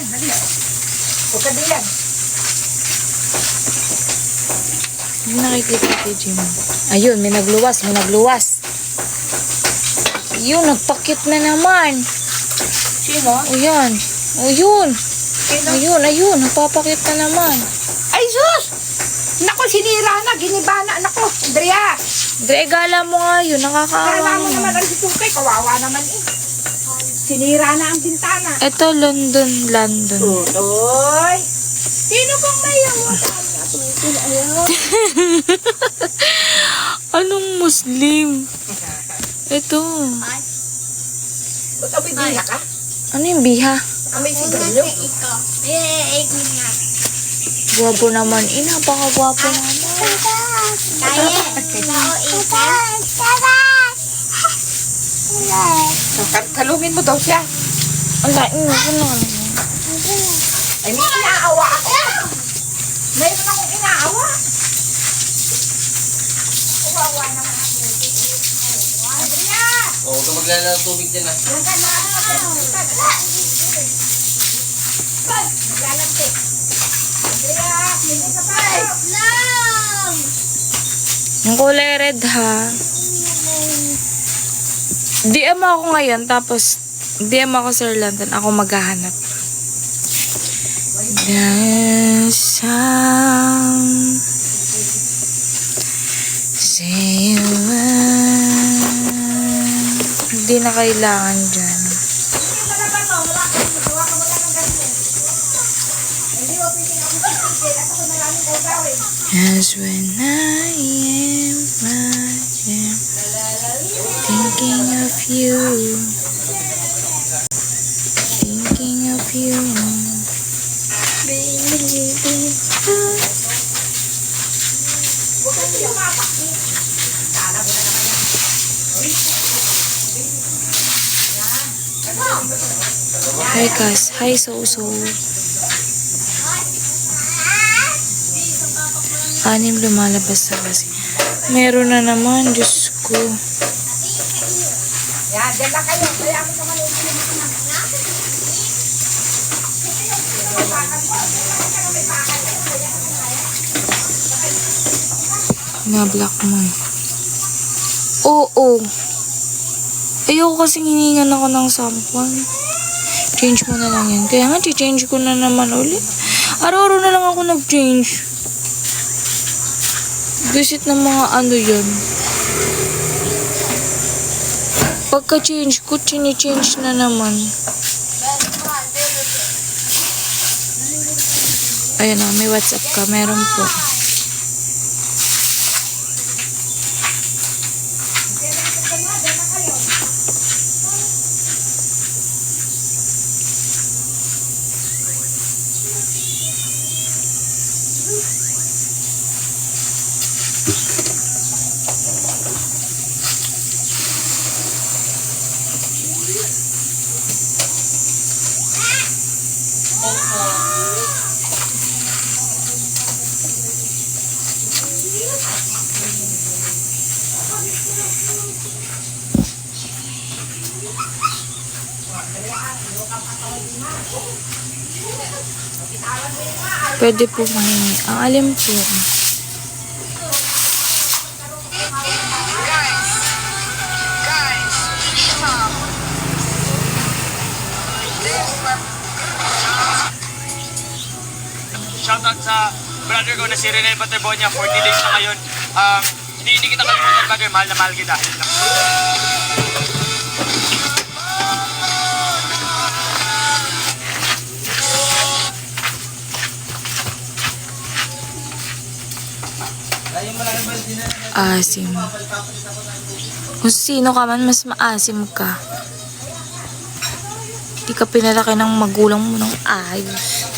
yan. Dali. Huwag ka diyan. Hindi nakikita kay Jim. Ayun, may nagluwas, may nagluwas. Yun, nagpakit na naman. Sino? O yan. O yun. Sino? Ayun, ayun, nagpapakit na naman. Ay, sus! Naku, sinira na. Giniba na. Naku, Andrea. Dre, gala mo nga yun, nakakaawa Kala mo naman. naman ang situkay. Kawawa naman eh. Sinira na ang bintana. Ito, London, London. Tutoy. Sino bang may yawa? Anong Muslim? Ito. Ba't abibila ka? Ano yung biha? May sigarilyo? Gwapo naman. Napaka-gwapo naman. Kalumin mo daw siya. Ala, ino ko na. Ay, may inaawa ako. Mayroon akong inaawa. Kawawa naman ako. Andrea! Oo, huwag ka maglala ng tubig dyan ah. Maglalante. Andrea, hindi ka pa. Yung kulay red, ha? DM mo ako ngayon, tapos DM ako Sir London. Ako maghahanap. The sound say hindi na kailangan dyan. As when I am watching, thinking of you, thinking of you, baby. Hi Kas, hi So-So. 6 lumalabas na kasi. Meron na naman, Diyos ko. Yan, dyan lang kayo. Kaya ako naman yung Na-block mo. Oo. Ayoko kasing hiningan ako ng sampan. Change mo na lang yan. Kaya nga, change ko na naman ulit. Araw-araw na lang ako nag-change. Visit ng mga ano yun. Pagka-change ko, chini-change na naman. Ayun na, may WhatsApp ka. Meron po. Pwede po mahingi. Ang alim po. Shoutout sa brother ko na si Rene Paterbonia, 40 days na ngayon. Hindi kita kalimutan bagay, mahal na mahal kita. Asim. Kung sino ka man, mas maasim ka. Hindi ka pinalaki ng magulang mo ng ayos.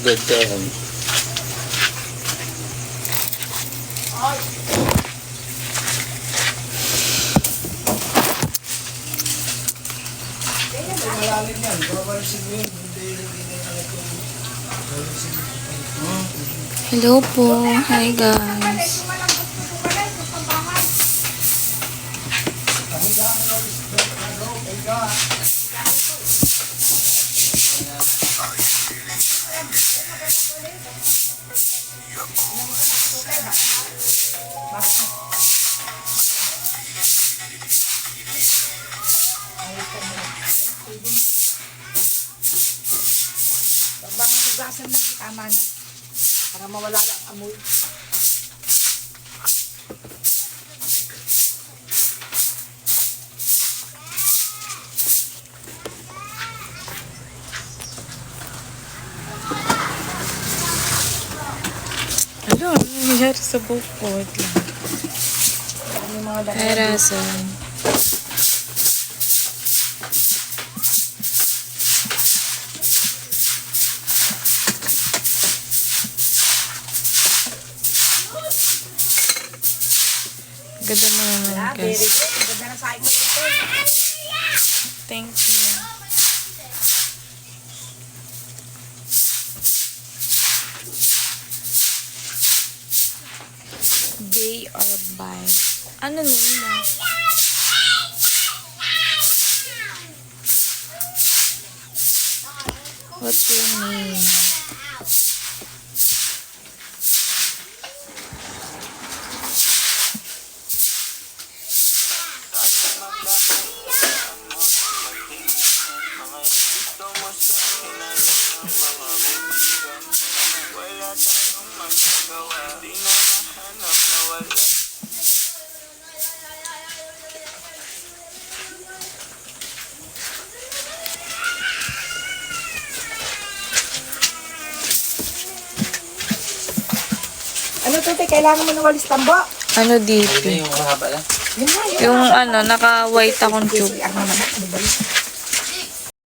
Ganda yan. Hello po. Hi guys. Bang hugasan lang, tama na. Para mawala ang amoy. Ano? Ano nangyari sa buhok ko? Wait lang. Yung mga dahil. Ay, Rasan. Ganda mo naman, Very guys. good. Ganda na sa akin ko dito. Thank you. Bay or buy? Ano name mo? What's your name? Ano to, te? Kailangan mo ng walis tambo? Ano Ito dito? yung mahaba lang. Yun na, yun. Yung ano, naka-white akong tube. CR naman. Ano ba yun?